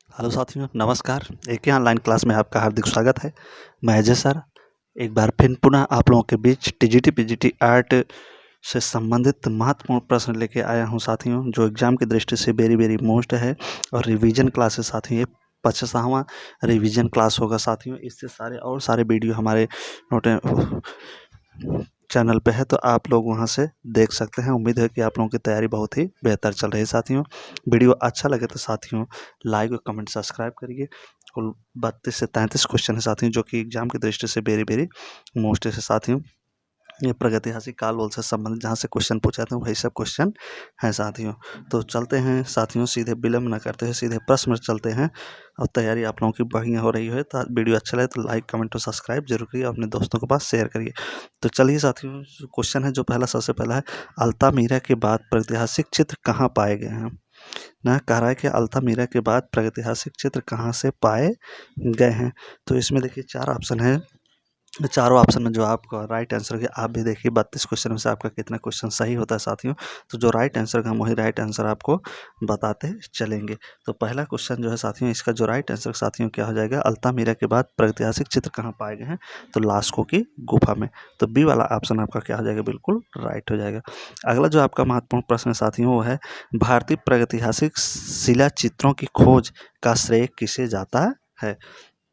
Hello साथियों, नमस्कार। एक ही ऑनलाइन क्लास में आपका हार्दिक स्वागत है। मैं अजय सर एक बार फिर पुनः आप लोगों के बीच टीजीटी पीजीटी आर्ट से संबंधित महत्वपूर्ण प्रश्न लेके आया हूं साथियों, जो एग्जाम की दृष्टि से वेरी वेरी मोस्ट है। और रिवीजन क्लासेस साथियों, ये 50वां रिवीजन क्लास होगा साथियों। इससे सारे वीडियो हमारे नोटे चैनल पे है, तो आप लोग वहां से देख सकते हैं। उम्मीद है कि आप लोगों की तैयारी बहुत ही बेहतर चल रही है साथियों। वीडियो अच्छा लगे तो साथियों लाइक और कमेंट सब्सक्राइब करिए। कुल 32 से 33 क्वेश्चन है साथियों, जो कि एग्जाम की दृष्टि से वेरी वेरी मोस्ट है साथियों। ये प्रगतिहासिक काल वल से संबंधित जहाँ से क्वेश्चन पूछे थे वही सब क्वेश्चन हैं साथियों। तो चलते हैं साथियों, सीधे विलम्ब न करते हुए सीधे प्रश्न में चलते हैं। और तैयारी आप लोगों की बढ़िया हो रही है तो वीडियो अच्छा लगे तो लाइक कमेंट और सब्सक्राइब जरूर करिए, अपने दोस्तों के पास शेयर करिए। तो चलिए साथियों, क्वेश्चन है जो सबसे पहला है, अल्तामीरा के बाद प्रागैतिहासिक चित्र कहाँ पाए गए हैं। ना कह रहा है कि अल्तामीरा के बाद प्रागैतिहासिक चित्र कहाँ से पाए गए हैं। तो इसमें देखिए 4 ऑप्शन है। चारों ऑप्शन में जो आपका राइट आंसर है, आप भी देखिए 32 क्वेश्चन में से आपका कितना क्वेश्चन सही होता है साथियों। तो जो राइट आंसर का हम वही राइट आंसर आपको बताते चलेंगे। तो पहला क्वेश्चन जो है साथियों, इसका जो राइट आंसर साथियों क्या हो जाएगा, अल्तामीरा के बाद प्रागैतिहासिक चित्र कहाँ पाए गए हैं, तो लास्को की गुफा में। तो बी वाला ऑप्शन आपका क्या हो जाएगा, बिल्कुल राइट हो जाएगा। अगला जो आपका महत्वपूर्ण प्रश्न है साथियों वो है, भारतीय प्रागैतिहासिक शिला चित्रों की खोज का श्रेय किसे जाता है।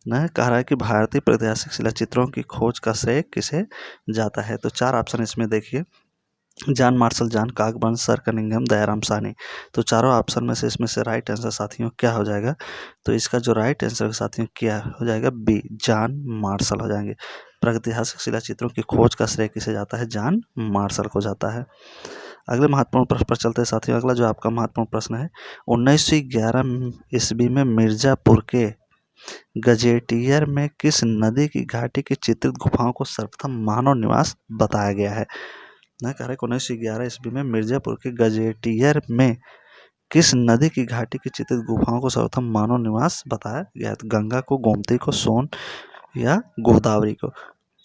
न कह रहा है कि भारतीय प्रागैतिहासिक शिला चित्रों की खोज का श्रेय किसे जाता है। तो 4 ऑप्शन इसमें देखिए, John Marshall, John Cockburn, sir Cunningham, Dayaram Sahni. तो चारों ऑप्शन में से इसमें से राइट आंसर साथियों क्या हो जाएगा, तो इसका जो राइट आंसर साथियों क्या हो जाएगा, बी जॉन मार्शल हो जाएंगे। प्रागैतिहासिक शिला चित्रों की खोज का श्रेय किसे जाता है, जॉन मार्शल को जाता है। अगले महत्वपूर्ण प्रश्न पर चलते हैं साथियों। अगला जो आपका महत्वपूर्ण प्रश्न है, 1911 ईस्वी में मिर्जापुर के गजेटियर में किस नदी की घाटी की चित्रित गुफाओं को सर्वप्रथम मानव निवास बताया गया है। न कह रहे 1911 ईस्वी में मिर्जापुर के गजेटियर में किस नदी की घाटी की चित्रित गुफाओं को सर्वप्रथम मानव निवास बताया गया है। तो गंगा को, गोमती को, सोन या गोदावरी को।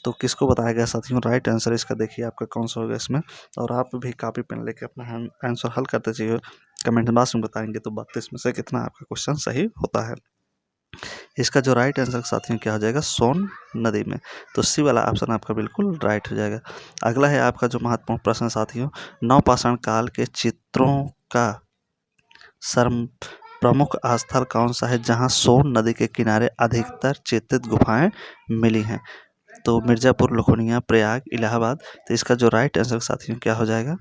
तो किसको बताया गया साथियों, राइट आंसर इसका देखिए आपका कौन सा होगा इसमें। और आप भी कॉपी पेन लेके अपना आंसर हल करते चाहिए, कमेंट बॉक्स में बताएंगे तो 32 में से कितना आपका क्वेश्चन सही होता है। इसका जो राइट आंसर साथियों क्या हो जाएगा, सोन नदी में। तो सी वाला ऑप्शन आपका बिल्कुल राइट हो जाएगा। अगला है आपका जो महत्वपूर्ण प्रश्न साथियों, नवपाषाण काल के चित्रों का सर्व प्रमुख स्थल कौन सा है जहां सोन नदी के किनारे अधिकतर चित्रित गुफाएं मिली हैं। तो मिर्जापुर, लखोनिया, प्रयाग, इलाहाबाद। तो इसका जो राइट आंसर साथियों क्या हो जाएगा,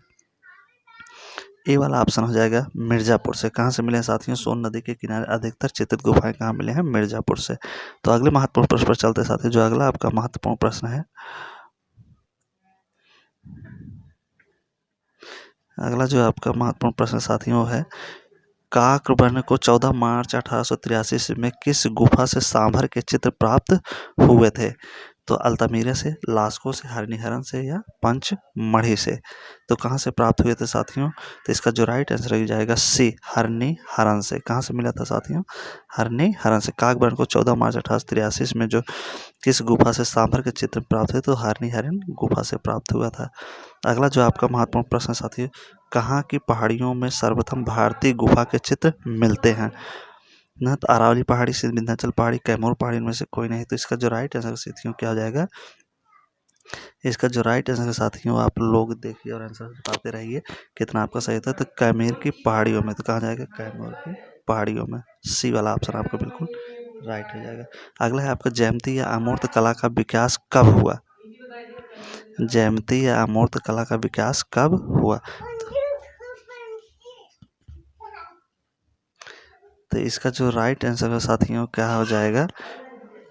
ए वाला ऑप्शन हो जाएगा मिर्जापुर से। कहाँ से मिले हैं साथियों, सोन नदी के किनारे अधिकतर चित्रित गुफाएं कहाँ मिले हैं, मिर्जापुर से। तो अगले महत्वपूर्ण प्रश्न पर चलते हैं साथियों। जो अगला आपका महत्वपूर्ण प्रश्न है, अगला जो आपका महत्वपूर्ण प्रश्न साथियों है, काकबर्न को 14 मार्च 1883 ईस्वी में किस गुफा से सांभर के चित्र प्राप्त हुए थे। तो अल्तामीरा से, लास्को से, हरनिहरन से या पंचमढ़ी से। तो कहाँ से प्राप्त हुए थे साथियों, तो इसका जो राइट आंसर हो जाएगा सी, हरनिहरन से। कहाँ से मिला था साथियों, हरनिहरन से। काकबर्न को 14 मार्च 1883 में जो किस गुफा से सांभर के चित्र प्राप्त हुए, तो हरनिहरन गुफा से प्राप्त हुआ था। अगला जो आपका महत्वपूर्ण प्रश्न साथियों, कहाँ की पहाड़ियों में सर्वप्रथम भारतीय गुफा के चित्र मिलते हैं। ना तो अरावली पहाड़ी से, विंध्याचल पहाड़ी, कैमूर पहाड़ी, इनमें से कोई नहीं। तो इसका जो राइट आंसर साथियों क्या हो जाएगा, इसका जो राइट आंसर साथियों आप लोग देखिए और आंसर बताते रहिए कितना आपका सही होता है। तो कैमूर की पहाड़ियों में। तो कहाँ जाएगा, कैमूर की पहाड़ियों में। सी वाला ऑप्शन आपका बिल्कुल राइट हो जाएगा। अगला है आपका, ज्यामिति या अमूर्त कला का विकास कब हुआ। ज्यामिति या अमूर्त कला का विकास कब हुआ। तो इसका जो राइट आंसर है साथियों क्या हो जाएगा,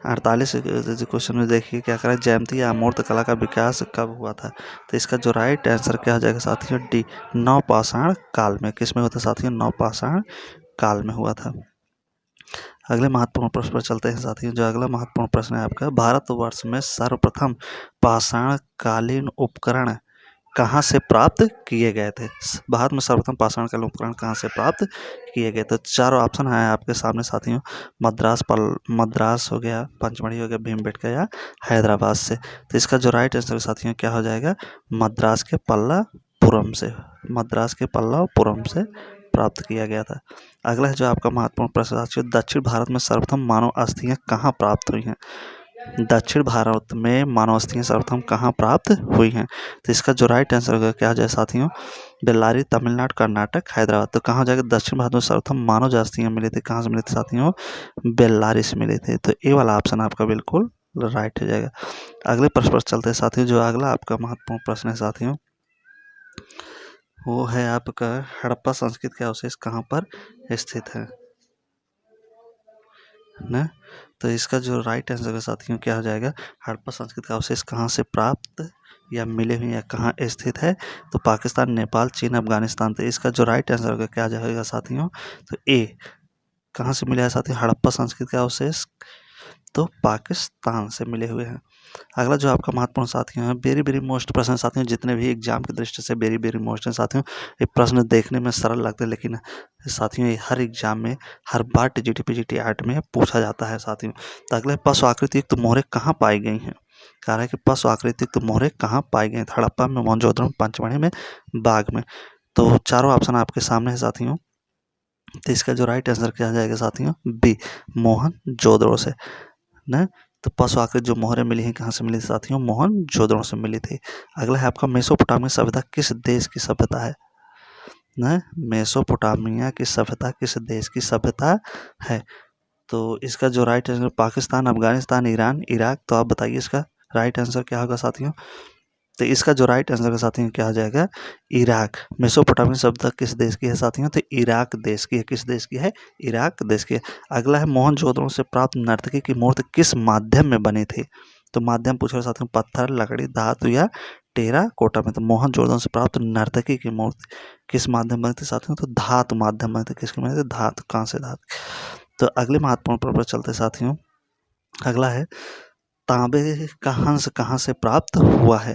48 क्वेश्चन में देखिए क्या करें, ज्यामिति या अमूर्त कला का विकास कब हुआ था। तो इसका जो राइट आंसर क्या हो जाएगा साथियों, डी, नवपाषाण काल में। किस में हुआ था साथियों, नवपाषाण काल में हुआ था। अगले महत्वपूर्ण प्रश्न पर चलते हैं साथियों। जो अगला महत्वपूर्ण प्रश्न है आपका, भारतवर्ष में सर्वप्रथम पाषाण कालीन उपकरण कहाँ से प्राप्त किए गए थे। भारत में सर्वप्रथम पाषाण कालीन उपकरण कहाँ से प्राप्त किए गए। तो चारों ऑप्शन है आपके सामने साथियों, मद्रास हो गया, पंचमढ़ी हो गया, भीमबेटका या हैदराबाद से। तो इसका जो राइट आंसर साथियों क्या हो जाएगा, मद्रास के पल्लापुरम से। मद्रास के पल्लापुरम से प्राप्त किया गया था। अगला है जो आपका महत्वपूर्ण प्रश्न साथियों, दक्षिण भारत में सर्वप्रथम मानव अस्थियां कहाँ प्राप्त हुई हैं? दक्षिण भारत में मानव अस्थियां सर्वप्रथम कहाँ प्राप्त हुई हैं? तो इसका जो राइट आंसर होगा क्या हो जाए साथियों, बेल्लारी, तमिलनाडु, कर्नाटक, हैदराबाद। तो कहाँ हो जाएगा, दक्षिण भारत में सर्वप्रथम मानव जो अस्थियां मिली थी कहाँ से मिली थी साथियों, बेल्लारी से मिले थे। तो ए वाला ऑप्शन आपका बिल्कुल राइट हो जाएगा। अगले प्रश्न पर चलते हैं साथियों, जो अगला आपका महत्वपूर्ण प्रश्न है साथियों, वो है आपका हड़प्पा संस्कृति का अवशेष कहाँ पर स्थित है ना? तो इसका जो राइट आंसर है साथियों क्या हो जाएगा, हड़प्पा संस्कृति का अवशेष कहाँ से प्राप्त या मिले हुए या कहाँ स्थित है? तो पाकिस्तान, नेपाल, चीन, अफगानिस्तान। तो इसका जो राइट आंसर होगा क्या जाएगा साथियों, तो ए, कहाँ से मिला है साथियों हड़प्पा संस्कृति का अवशेष, तो पाकिस्तान से मिले हुए हैं। अगला जो आपका महत्वपूर्ण साथियों है, वेरी वेरी मोस्ट प्रश्न साथियों, जितने भी एग्जाम की दृष्टि से वेरी वेरी मोस्ट है साथियों। ये प्रश्न देखने में सरल लगते हैं लेकिन साथियों ये हर एग्जाम में हर बार टीजीटी पीजीटी आर्ट में पूछा जाता है साथियों। तो अगले पशु आकृति युक्त मोहरें कहाँ पाई गई हैं? कह रहा है कि पशु आकृति युक्त मोहरें कहाँ पाई गई? हड़प्पा में, मोहनजोदड़ो में, पंचमढ़ी में, बाग में। तो चारों ऑप्शन आपके सामने है साथियों। तो इसका जो राइट आंसर क्या जाएगा साथियों, बी, मोहनजोदड़ो से ना। तो पशु आकृति जो मोहरें मिली हैं कहाँ से मिली थी साथियों, मोहनजोदड़ो से मिली थी। अगला है आपका मेसोपोटामिया सभ्यता किस देश की सभ्यता है ना? मेसोपोटामिया की सभ्यता किस देश की सभ्यता है? तो इसका जो right answer Pakistan, Afghanistan, Iran, Iraq. तो आप बताइए इसका राइट आंसर क्या होगा साथियों। तो इसका जो राइट आंसर है साथियों क्या आ जाएगा, इराक। मेसोपोटामिया सभ्यता किस देश की है साथियों, तो इराक देश की है। किस देश की है, इराक देश की है। अगला है मोहनजोदड़ो से प्राप्त नर्तकी की मूर्ति किस माध्यम में बनी थी? तो माध्यम पूछ रहे साथियों, पत्थर, लकड़ी, धातु या टेराकोटा में। तो मोहनजोदड़ो से प्राप्त नर्तकी की मूर्ति किस माध्यम बनी थी साथियों, तो धातु माध्यम बनी थी। किसकी बनी थी, धातु, कांस्य धातु। तो अगले महत्वपूर्ण पर चलते साथियों, अगला है तांबे का हंस कहाँ से प्राप्त हुआ है?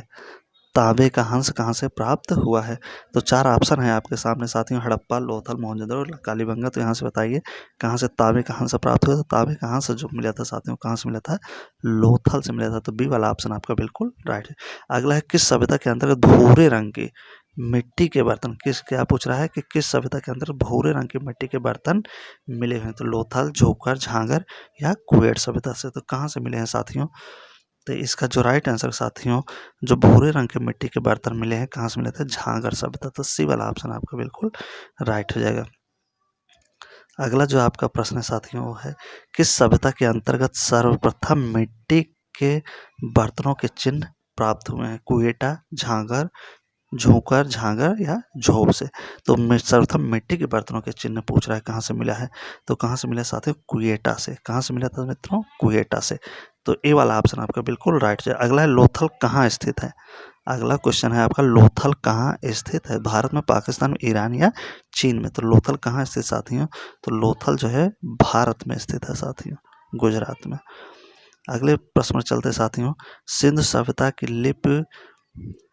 तांबे का हंस कहाँ से प्राप्त हुआ है? तो चार ऑप्शन है आपके सामने साथियों, हड़प्पा, लोथल, मोहनजोदड़ो, कालीबंगा। तो यहाँ से बताइए कहाँ से तांबे का हंस प्राप्त हुआ? तो तांबे का हंस जो मिला था साथियों कहाँ से मिला था, लोथल से मिला था। तो बी वाला ऑप्शन आपका बिल्कुल राइट है। अगला है किस सभ्यता के अंतर्गत भूरे रंग की मिट्टी के बर्तन, किस, क्या पूछ रहा है कि किस सभ्यता के अंदर भूरे रंग की मिट्टी के बर्तन मिले हुए हैं? तो लोथल, झोकर, झांगर या कुवेट सभ्यता से। तो कहाँ से मिले हैं साथियों, तो इसका जो राइट आंसर साथियों, जो भूरे रंग के मिट्टी के बर्तन मिले हैं कहाँ से मिले थे, झांगर सभ्यता। तो सी वाला ऑप्शन आपका बिल्कुल राइट हो जाएगा। अगला जो आपका प्रश्न है साथियों वो है किस सभ्यता के अंतर्गत सर्वप्रथम मिट्टी के बर्तनों के चिन्ह प्राप्त हुए हैं? कुएटा, झांगर, झोंकर, झांगर या झोब से। तो सर्वप्रथम मिट्टी के बर्तनों के चिन्ह पूछ रहा है कहाँ से मिला है? तो कहाँ से मिला साथियों, कुएटा से। कहाँ से मिला था मित्रों, कुएटा से। तो ए वाला ऑप्शन आपका बिल्कुल राइट है। अगला है लोथल कहाँ स्थित है? अगला क्वेश्चन है आपका लोथल कहाँ स्थित है? भारत में, पाकिस्तान में, ईरान या चीन में। तो लोथल कहाँ स्थित साथियों, तो लोथल जो है भारत में स्थित है साथियों, गुजरात में। अगले प्रश्न में चलते साथियों, सिंधु सभ्यता की लिपि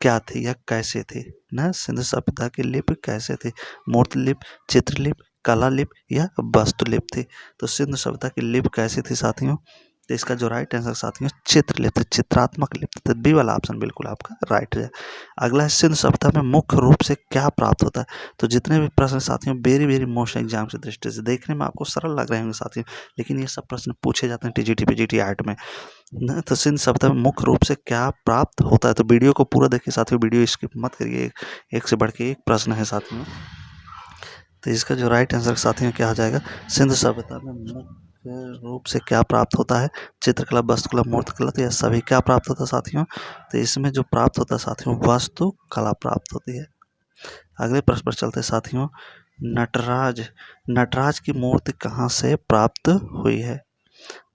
क्या थी या कैसे थी ना? सिंधु सभ्यता की लिपि कैसे थी? मूर्ति लिपि, चित्रलिपि, कला लिपि या वस्तुलिपि थी? तो सिंधु सभ्यता की लिपि कैसी थी साथियों, तो इसका जो राइट आंसर साथियों चित्रलिपि, चित्रात्मक लिपि। तो बी वाला ऑप्शन बिल्कुल आपका राइट है। अगला है सिंधु सभ्यता में मुख्य रूप से क्या प्राप्त होता है? तो जितने भी प्रश्न साथियों वेरी वेरी मोस्ट एग्जाम की दृष्टि से देखने में आपको सरल लग रहे होंगे साथियों, लेकिन ये सब प्रश्न पूछे जाते हैं टीजीटी पीजीटी आर्ट में ना। तो सिंधु सभ्यता में मुख्य रूप से क्या प्राप्त होता है? तो वीडियो को पूरा देखिए साथियों, वीडियो स्किप मत करिए, एक से बढ़ के एक प्रश्न है साथियों। तो इसका जो राइट आंसर साथियों क्या हो जाएगा, सिंधु सभ्यता में मुख्य रूप से क्या प्राप्त होता है? चित्रकला, वस्तुकला, मूर्तिकला। तो यह सभी क्या प्राप्त होता है साथियों, तो इसमें जो प्राप्त होता है साथियों वास्तुकला प्राप्त होती है। अगले प्रश्न पर चलते साथियों, नटराज, नटराज की मूर्ति कहाँ से प्राप्त हुई है?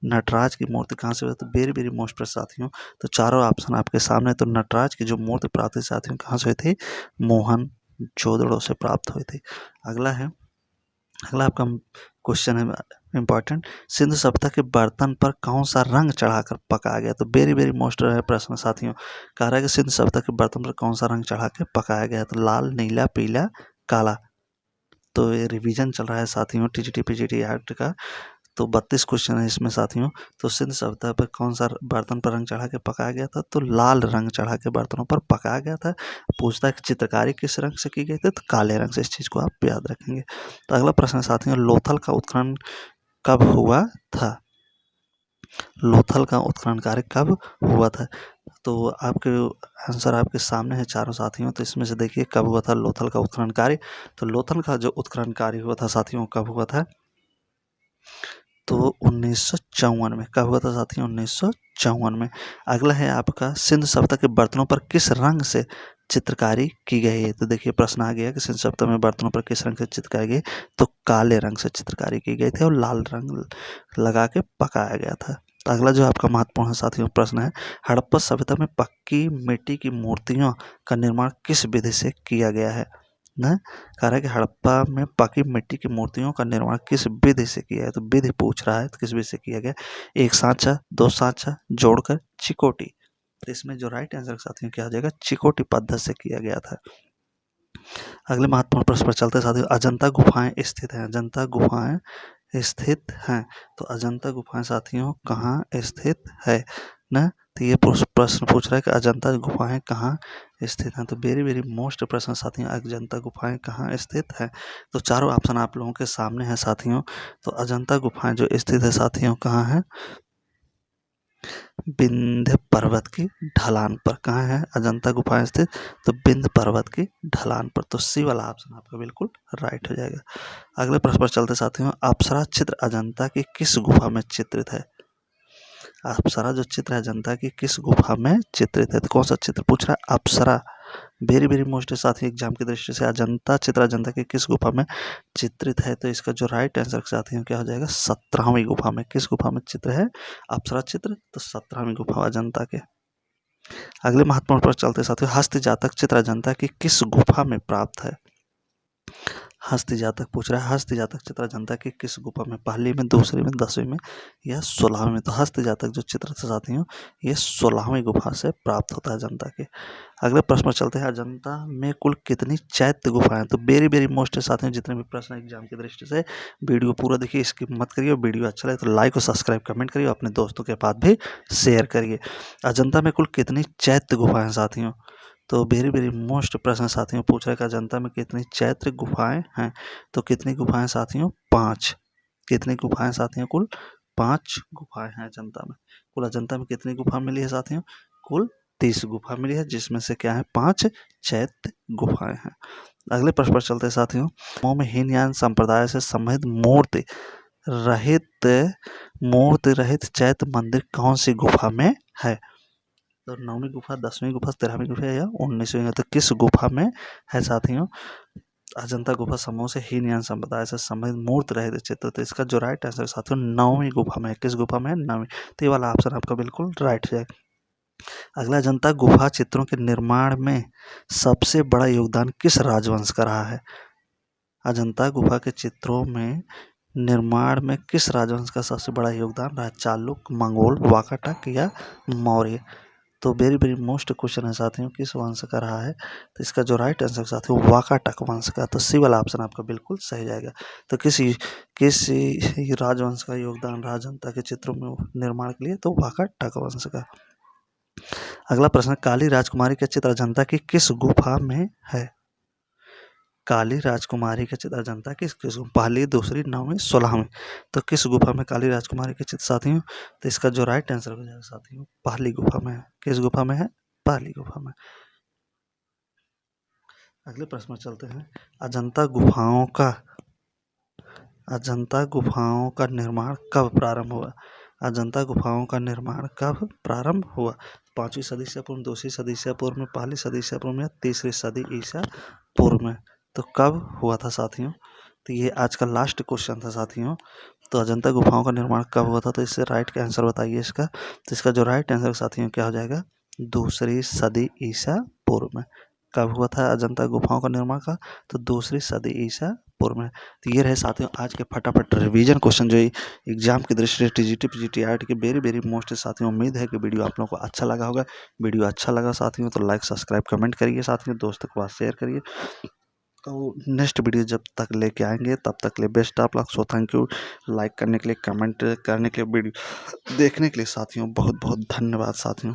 नटराज की मूर्ति कहाँ से हुई? तो वेरी वेरी मोस्ट प्रश्न साथियों, तो चारों ऑप्शन आपके सामने। तो नटराज की जो मूर्ति प्राप्त हुई साथियों कहाँ से हुई थी, मोहनजोदड़ो से प्राप्त हुई थी। अगला है, अगला आपका क्वेश्चन है इंपॉर्टेंट, सिंधु सभ्यता के बर्तन पर कौन सा रंग चढ़ाकर पकाया गया? तो वेरी वेरी मोस्ट है प्रश्न साथियों, कह रहा है कि सिंधु सभ्यता के बर्तन पर कौन सा रंग चढ़ा के पकाया गया? तो लाल, नीला, पीला, काला। तो ये रिवीजन चल रहा है साथियों टीजीटी पीजीटी आर्ट का। तो 32 क्वेश्चन है इसमें साथियों। तो सिंध सभ्यता पर कौन सा बर्तन पर रंग चढ़ा के पकाया गया था, तो लाल रंग चढ़ा के बर्तनों पर पकाया गया था। पूछता है कि चित्रकारी किस रंग से की गई थी, तो काले रंग से। इस चीज़ को आप याद रखेंगे। तो अगला प्रश्न साथियों, लोथल का उत्खनन कब हुआ था? लोथल का उत्खनन कार्य कब हुआ था? तो आपके आंसर आपके सामने है चारों साथियों। तो इसमें से देखिए कब हुआ था लोथल का उत्खनन कार्य। तो लोथल का जो उत्खनन कार्य हुआ था साथियों, कब हुआ था, तो 1954 में। कब हुआ था साथियों? 1954 में। अगला है आपका, सिंध सभ्यता के बर्तनों पर किस रंग से चित्रकारी की गई है? तो देखिए प्रश्न आ गया कि सिंध सभ्यता में बर्तनों पर किस रंग से चित्रकारी गई, तो काले रंग से चित्रकारी की गई थी और लाल रंग लगा के पकाया गया था। तो अगला जो आपका महत्वपूर्ण साथियों प्रश्न है, हड़प्पा सभ्यता में पक्की मिट्टी की मूर्तियों का निर्माण किस विधि से किया गया है? न कह रहा है कि हड़प्पा में पकी मिट्टी की मूर्तियों का निर्माण किस विधि से किया है। तो विधि पूछ रहा है, तो किस विधि से किया गया? एक सांचा, दो सांचा जोड़कर चिकोटी। तो इसमें जो राइट आंसर साथियों क्या आ जाएगा? चिकोटी पद्धति से किया गया था। अगले महत्वपूर्ण प्रश्न पर चलते साथियों, अजंता गुफाएं स्थित हैं। अजंता गुफाएं स्थित हैं। तो अजंता गुफाएं साथियों कहाँ स्थित है न? तो ये प्रश्न पूछ रहा है कि अजंता गुफाएं कहाँ स्थित हैं। तो वेरी वेरी मोस्ट प्रश्न साथियों, अजंता गुफाएं कहाँ स्थित हैं। तो चारों ऑप्शन आप लोगों के सामने हैं साथियों। तो अजंता गुफाएं जो स्थित है साथियों कहाँ है? विंध्य पर्वत की ढलान पर। कहाँ है अजंता गुफाएं स्थित? तो विंध्य पर्वत की ढलान पर। तो सी वाला ऑप्शन आपका बिल्कुल राइट हो जाएगा। अगले प्रश्न पर चलते साथियों, अप्सरा चित्र अजंता की किस गुफा में चित्रित है? अप्सरा जो चित्र है अजंता की किस गुफा में चित्रित है? तो कौन सा चित्र पूछ रहा है? अप्सरा। वेरी वेरी मोस्ट साथी एग्जाम की दृष्टि से अजंता चित्र अजंता की किस गुफा में चित्रित है? तो इसका जो राइट आंसर साथियों क्या हो जाएगा? 17वीं गुफा में। किस गुफा में चित्र है अप्सरा चित्र? तो 17वीं गुफा अजंता के। अगले महत्वपूर्ण पर चलते साथियों, हस्त जातक चित्र अजंता की किस गुफा में प्राप्त है? हस्त जातक पूछ रहा है, हस्त जातक चित्र अजंता की किस गुफा में? पहली में, दूसरी में, 10वीं में या 16वीं में? तो हस्त जातक जो चित्र था साथियों, ये 16वीं गुफा से प्राप्त होता है अजंता के। अगले प्रश्न पर चलते हैं, अजंता में कुल कितनी चैत्य गुफाएं? तो वेरी वेरी मोस्ट साथियों, जितने भी प्रश्न एग्जाम की दृष्टि से, वीडियो पूरा देखिए, स्किप मत करिए। वीडियो अच्छा लगे तो लाइक और सब्सक्राइब कमेंट करिए, अपने दोस्तों के पास भी शेयर करिए। अजंता में कुल कितनी चैत्य गुफाएं साथियों? तो वेरी वेरी मोस्ट प्रश्न साथियों पूछ रहा है कि अजंता में कितनी चैत्य गुफाएं हैं? तो कितनी गुफाएं साथियों? 5। कितनी गुफाएं साथियों? कुल 5 गुफाएं हैं अजंता में। कुल अजंता में कितनी गुफा मिली है साथियों? कुल 30 गुफा मिली है, जिसमें से क्या है? 5 चैत्य गुफाएं हैं। अगले प्रश्न पर चलते हैं साथियों, में हीनयान संप्रदाय से संबंधित मूर्ति रहित चैत्य मंदिर कौन सी गुफा में है? तो 9वीं गुफा, 10वीं गुफा, 13वीं गुफा या 19वीं? तो किस गुफा में है साथियों? अजंता गुफा समूह से हीनयान संप्रदाय से संबंधित मूर्ति रहित चित्र। तो इसका जो राइट आंसर साथियों 9वीं गुफा में है। किस गुफा में है? 9वीं। तो ये वाला ऑप्शन आपका बिल्कुल राइट है। अगला, अजंता गुफा चित्रों के निर्माण में सबसे बड़ा योगदान किस राजवंश का रहा है? अजंता गुफा के चित्रों में निर्माण में किस राजवंश का सबसे बड़ा योगदान रहा? चालुक्य, मंगोल, वाकाटक या मौर्य? तो वेरी वेरी मोस्ट क्वेश्चन है साथियों, किस वंश का रहा है? तो इसका जो राइट आंसर साथियों वाकाटक वंश का। तो सी वाला ऑप्शन आपका बिल्कुल सही जाएगा। तो किस राजवंश का योगदान रहा अजंता के चित्रों में निर्माण के लिए? तो वाकाटक वंश का। अगला प्रश्न, काली राजकुमारी का चित्र अजंता की किस गुफा में है? काली राजकुमारी का चित्र अजंता की किस पहली, दूसरी, 9वीं, 16वीं? तो किस गुफा में काली राजकुमारी के चित्र साथियों? तो इसका जो राइट आंसर हो जाएगा साथियों पहली गुफा में है। किस गुफा में है? पहली गुफा में। अगले प्रश्न में चलते हैं, अजंता गुफाओं का निर्माण कब प्रारंभ हुआ? अजंता गुफाओं का निर्माण कब प्रारंभ हुआ? 5वीं सदी ईसा पूर्व, 2वीं सदी ईसा पूर्व में, पहली सदी ईसा पूर्व में, 3री सदी ईसा पूर्व में? तो कब हुआ था साथियों? तो ये आज का लास्ट क्वेश्चन था साथियों। तो अजंता गुफाओं का निर्माण कब हुआ था? तो इससे राइट का आंसर बताइए इसका। तो इसका जो राइट आंसर साथियों क्या हो जाएगा? 2री सदी ईसा पूर्व में। कब हुआ था अजंता गुफाओं का निर्माण का? तो 2री सदी ईसा पूर्व में। तो ये रहे साथियों आज के फटाफट रिवीजन क्वेश्चन जो एग्जाम की दृष्टि से टीजीटी पीजीटी आर्ट के वेरी वेरी मोस्ट साथियों। उम्मीद है कि वीडियो आप लोगों को अच्छा लगा होगा। वीडियो अच्छा लगा साथियों तो लाइक सब्सक्राइब कमेंट करिए साथियों, दोस्तों के पास शेयर करिए। और नेक्स्ट वीडियो जब तक लेके आएंगे तब तक के लिए best of luck. So thank you like करने के लिए, कमेंट करने के लिए, वीडियो देखने के लिए साथियों बहुत बहुत धन्यवाद साथियों।